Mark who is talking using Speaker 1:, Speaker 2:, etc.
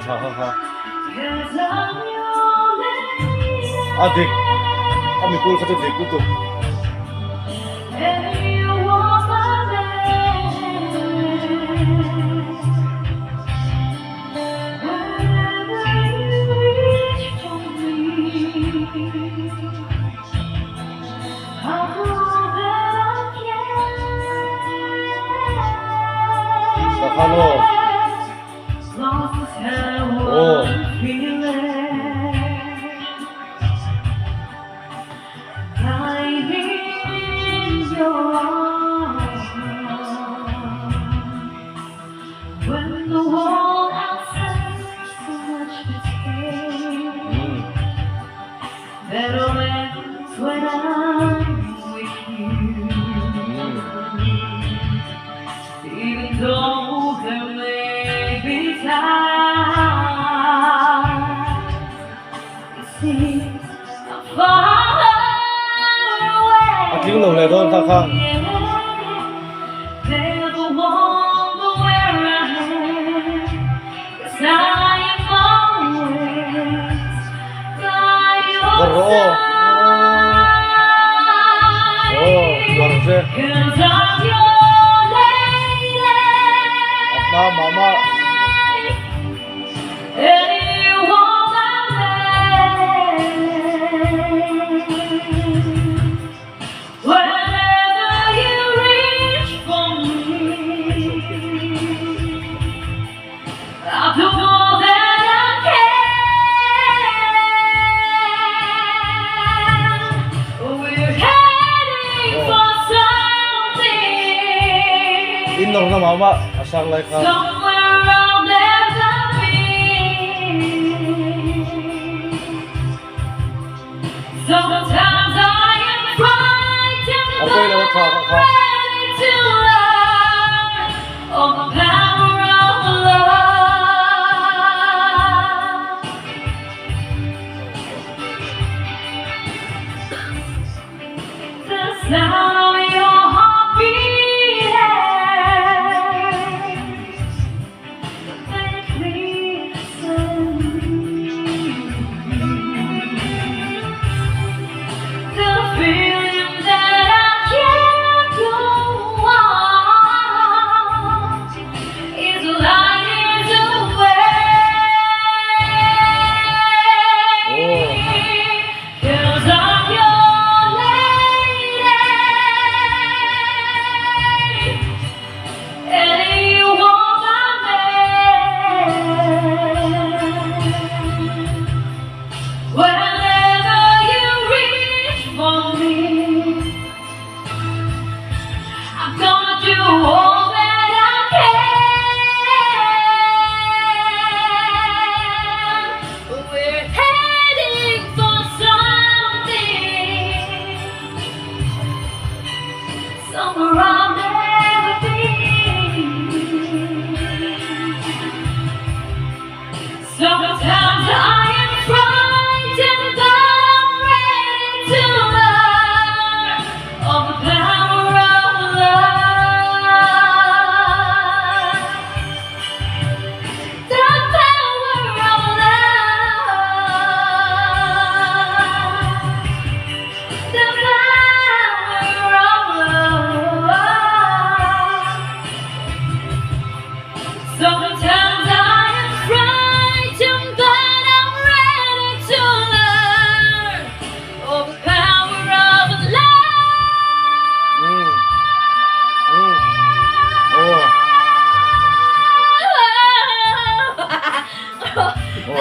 Speaker 1: 好好好。아득 아미 꼴 가져 대고 또 하노 오
Speaker 2: When the world outside is so much to take, better ends when I'm with you. Even though there may be times it seems I'm far away.
Speaker 1: 기분 나오네 너 타카
Speaker 2: There's a wonder where I am, 'cause I am always by your side.
Speaker 1: 좋아하는데
Speaker 2: 'Cause I'm your lady.
Speaker 1: 아빠 마마
Speaker 2: And you are my man. Whenever you reach for me, I'll do all that I can. We're heading for something
Speaker 1: 인너 나 마마 아살라이카
Speaker 2: somewhere I'll never be. Sometimes I am frightened,
Speaker 1: 아빠 이래 타
Speaker 2: ready to learn of the power of love. The sound of your heart beating, the faintly the feeling that I can't go on is light years away.
Speaker 1: Oh.
Speaker 2: 'Cause I'm your lady, and you are my man. Whenever you reach for me, I'm gonna do all that I can. We're heading for something somewhere